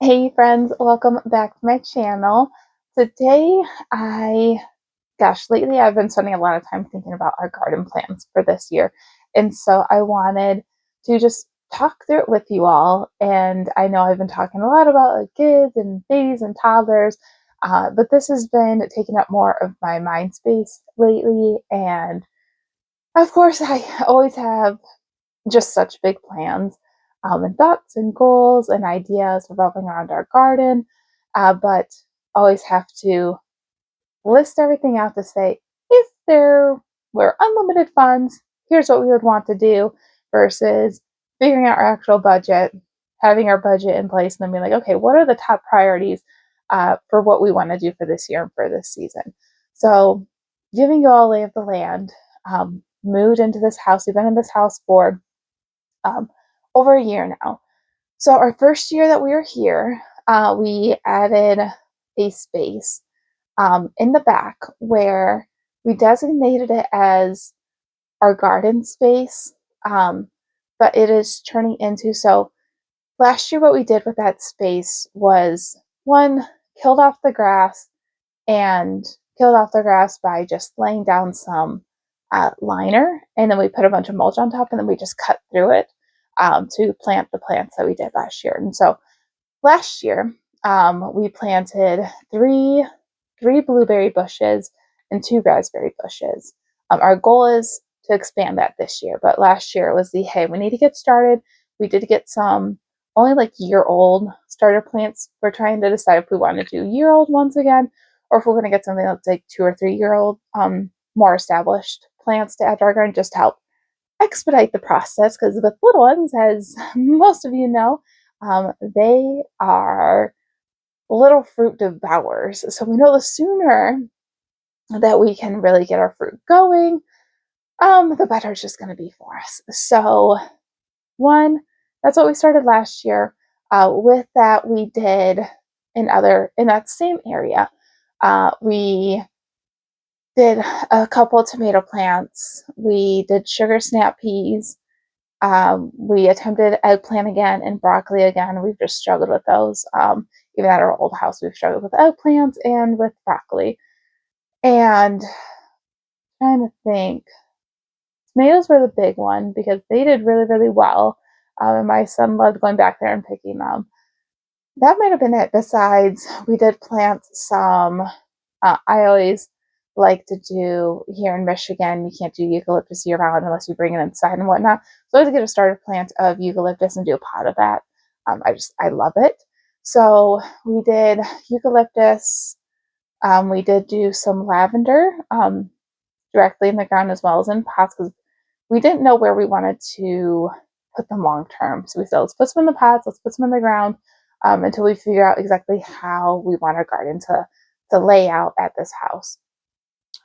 Hey friends, welcome back to my channel. Today lately I've been spending a lot of time thinking about our garden plans for this year. And so I wanted to just talk through it with you all. And I know I've been talking a lot about kids and babies and toddlers, but this has been taking up more of my mind space lately. And of course, I always have just such big plans and thoughts and goals and ideas revolving around our garden, but always have to list everything out to say if there were unlimited funds, here's what we would want to do versus figuring out our actual budget, having our budget in place, and then being like, okay, what are the top priorities for what we want to do for this year and for this season? So, giving you all a lay of the land, moved into this house. We've been in this house for um, over a year now. So our first year that we were here, we added a space in the back where we designated it as our garden space, but it is turning into so. Last year, what we did with that space was one, killed off the grass and killed off the grass by just laying down some liner, and then we put a bunch of mulch on top, and then we just cut through it to plant the plants that we did last year. And so last year we planted three blueberry bushes and two raspberry bushes. Our goal is to expand that this year, but last year it was the hey, we need to get started. We did get some only like year-old starter plants. We're trying to decide if we want to do year-old ones again, or if we're going to get something that's like 2 or 3 year old, more established plants to add to our garden, just to help expedite the process. Because with little ones, as most of you know, they are little fruit devourers. So we know the sooner that we can really get our fruit going, the better it's just going to be for us. So one, that's what we started last year. With that, we did in that same area. We did a couple tomato plants. We did sugar snap peas. We attempted eggplant again and broccoli again. We've just struggled with those. Even at our old house, we've struggled with eggplants and with broccoli. And trying to think, tomatoes were the big one because they did really, really well. And my son loved going back there and picking them. That might have been it. Besides, we did plant some. I always like to do here in Michigan. You can't do eucalyptus year round unless you bring it inside and whatnot. So I always get a starter plant of eucalyptus and do a pot of that. I love it. So we did eucalyptus. We did do some lavender directly in the ground as well as in pots because we didn't know where we wanted to put them long term. So we said, let's put some in the pots, let's put some in the ground until we figure out exactly how we want our garden to lay out at this house.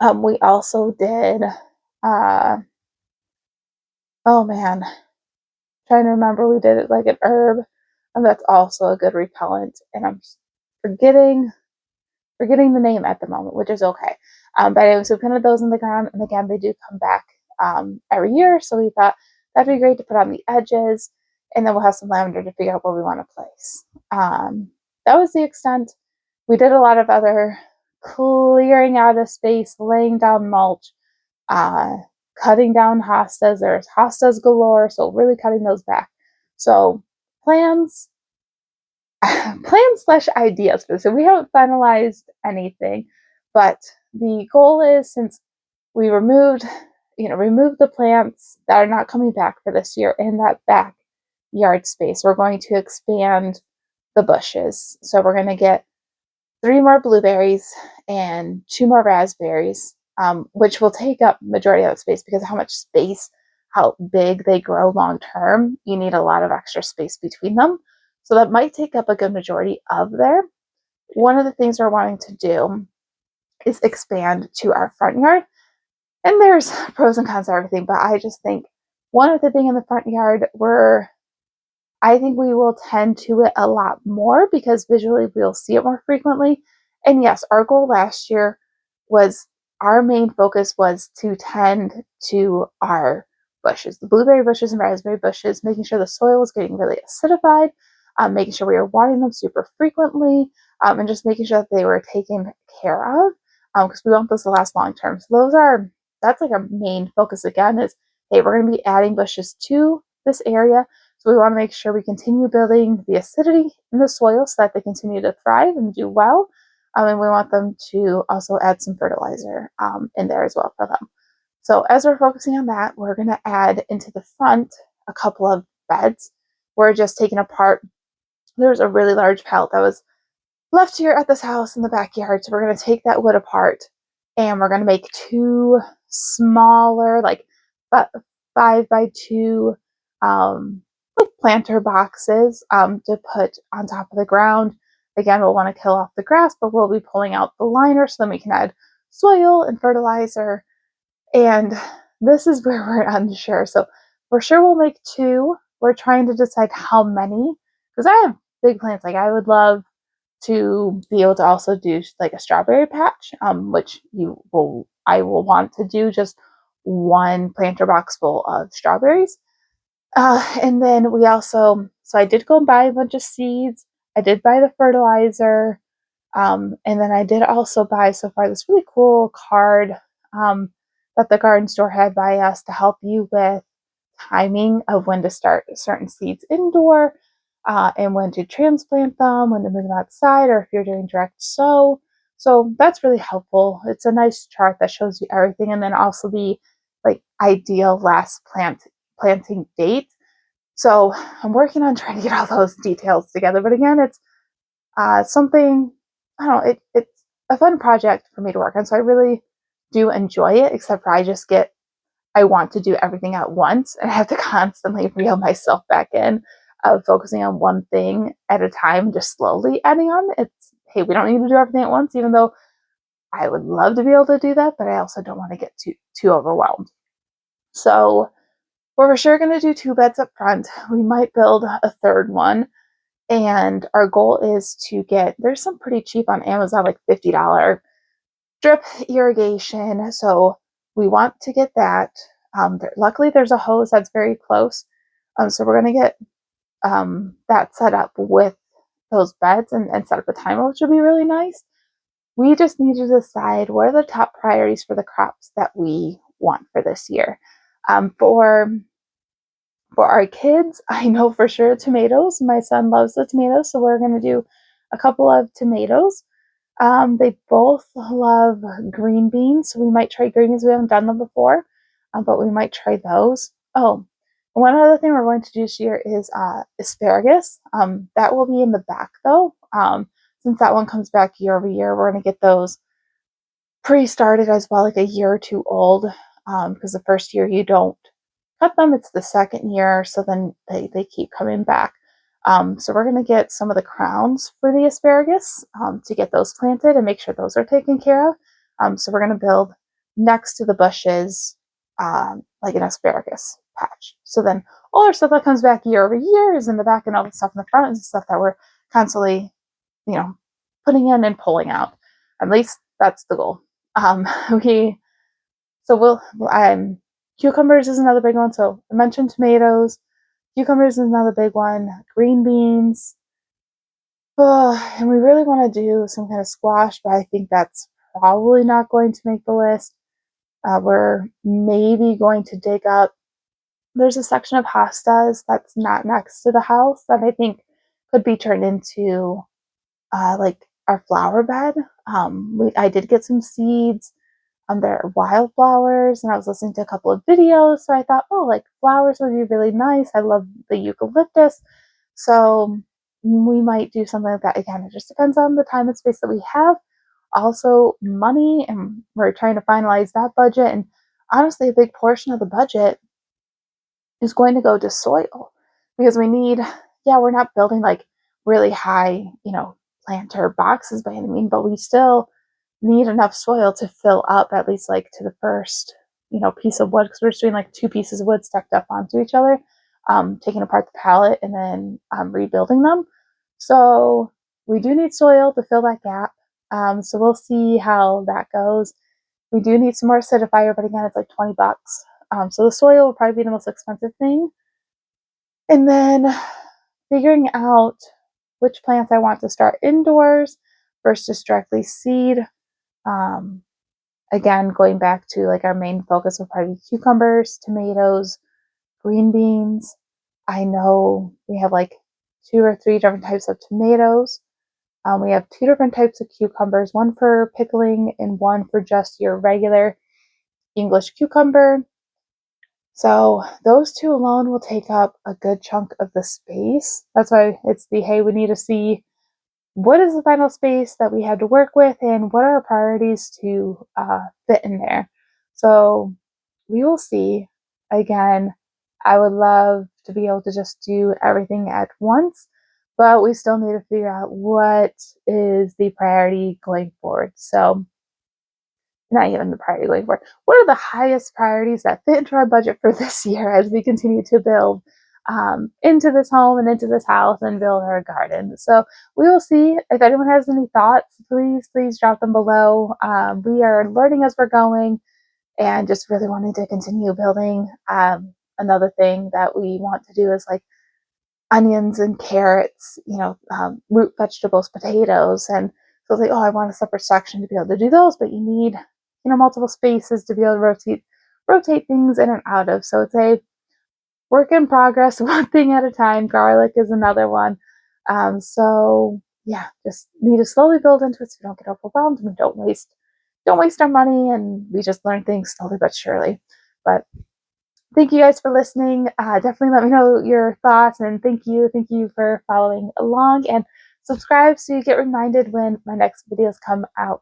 We also did, oh man, trying to remember, we did it like an herb, and that's also a good repellent. And I'm forgetting the name at the moment, which is okay. But anyway, so we planted those in the ground, and again, they do come back every year. So we thought that'd be great to put on the edges, and then we'll have some lavender to figure out where we want to place. That was the extent. We did a lot of other clearing out of space, laying down mulch, cutting down hostas. There's hostas galore, so really cutting those back. So plans slash ideas for this. So we haven't finalized anything, but the goal is, since we removed the plants that are not coming back for this year in that backyard space, we're going to expand the bushes. So we're going to get 3 more blueberries and 2 more raspberries, which will take up majority of that space because of how big they grow long term. You need a lot of extra space between them. So that might take up a good majority of there. One of the things we're wanting to do is expand to our front yard. And there's pros and cons to everything, but I just think one of the being in the front yard, I think we will tend to it a lot more because visually we'll see it more frequently. And yes, our goal last year was, our main focus was to tend to our bushes, the blueberry bushes and raspberry bushes, making sure the soil was getting really acidified, making sure we were watering them super frequently, and just making sure that they were taken care of, because we want those to last long term. So that's like a main focus again is, hey, we're going to be adding bushes to this area. So we want to make sure we continue building the acidity in the soil so that they continue to thrive and do well. And we want them to also add some fertilizer in there as well for them. So as we're focusing on that, we're going to add into the front a couple of beds. We're just taking apart. There's a really large pallet that was left here at this house in the backyard. So we're going to take that wood apart and we're going to make two smaller, like 5x2 like planter boxes to put on top of the ground. Again, we'll want to kill off the grass, but we'll be pulling out the liner so then we can add soil and fertilizer. And this is where we're unsure. So for sure we'll make two. We're trying to decide how many, because I have big plants. Like I would love to be able to also do like a strawberry patch, which I will want to do just one planter box full of strawberries. And then so I did go and buy a bunch of seeds. I did buy the fertilizer. And then I did also buy so far this really cool card that the garden store had by us to help you with timing of when to start certain seeds indoor, and when to transplant them, when to move them outside, or if you're doing direct sow. So that's really helpful. It's a nice chart that shows you everything, and then also the like ideal last planting date. So I'm working on trying to get all those details together. But again, it's something, I don't know, it's a fun project for me to work on. So I really do enjoy it, except for I want to do everything at once and I have to constantly reel myself back in of focusing on one thing at a time, just slowly adding on. It's, hey, we don't need to do everything at once, even though I would love to be able to do that, but I also don't want to get too overwhelmed. So we're for sure going to do two beds up front. We might build a third one. And our goal is to there's some pretty cheap on Amazon, like $50 drip irrigation. So we want to get that. Luckily, there's a hose that's very close. So we're going to get that set up with those beds and set up a timer, which will be really nice. We just need to decide what are the top priorities for the crops that we want for this year. For our kids, I know for sure tomatoes. My son loves the tomatoes, so we're going to do a couple of tomatoes. They both love green beans, so we might try green beans. We haven't done them before, but we might try those. Oh, one other thing we're going to do this year is asparagus. That will be in the back though. Since that one comes back year over year, we're going to get those pre-started as well, like a year or two old, because the first year you don't cut them, it's the second year, so then they keep coming back. So we're going to get some of the crowns for the asparagus to get those planted and make sure those are taken care of. So we're going to build next to the bushes like an asparagus patch. So then all our stuff that comes back year over year is in the back, and all the stuff in the front is the stuff that we're constantly, putting in and pulling out. At least that's the goal. we so we'll cucumbers is another big one. So I mentioned tomatoes. Cucumbers is another big one. Green beans. And we really want to do some kind of squash, but I think that's probably not going to make the list. We're maybe going to dig up. There's a section of hostas that's not next to the house that I think could be turned into like our flower bed. I did get some seeds. There are wildflowers, and I was listening to a couple of videos, so I thought, oh, like flowers would be really nice. I love the eucalyptus, so we might do something like that. Again, it just depends on the time and space that we have. Also, money, and we're trying to finalize that budget. And honestly, a big portion of the budget is going to go to soil because we're not building like really high, planter boxes by any means, but we still need enough soil to fill up at least like to the first, piece of wood, because we're just doing like two pieces of wood stacked up onto each other, taking apart the pallet and then rebuilding them. So we do need soil to fill that gap. So we'll see how that goes. We do need some more acidifier, but again, it's like $20. So the soil will probably be the most expensive thing. And then figuring out which plants I want to start indoors versus directly seed. Um, Again, going back to like our main focus will probably be cucumbers, tomatoes, green beans. I know we have like 2 or 3 different types of tomatoes. We have 2 different types of cucumbers, one for pickling and one for just your regular English cucumber. So those two alone will take up a good chunk of the space. That's why it's the hey, we need to see what is the final space that we had to work with and what are our priorities to fit in there. So we will see. Again, I would love to be able to just do everything at once, but we still need to figure out what is the priority going forward. So not even the priority going forward. What are the highest priorities that fit into our budget for this year as we continue to build into this home and into this house and build our garden? So we will see. If anyone has any thoughts, please drop them below. We are learning as we're going and just really wanting to continue building. Another thing that we want to do is like onions and carrots, root vegetables, potatoes. And so it's like, oh, I want a separate section to be able to do those, but you need, multiple spaces to be able to rotate things in and out of. So it's a work in progress, one thing at a time. Garlic is another one. So yeah, just need to slowly build into it so we don't get overwhelmed and we don't waste our money, and we just learn things slowly but surely. But thank you guys for listening. Definitely let me know your thoughts, and thank you for following along, and subscribe so you get reminded when my next videos come out.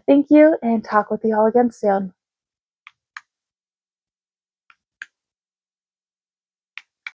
Thank you, and talk with you all again soon.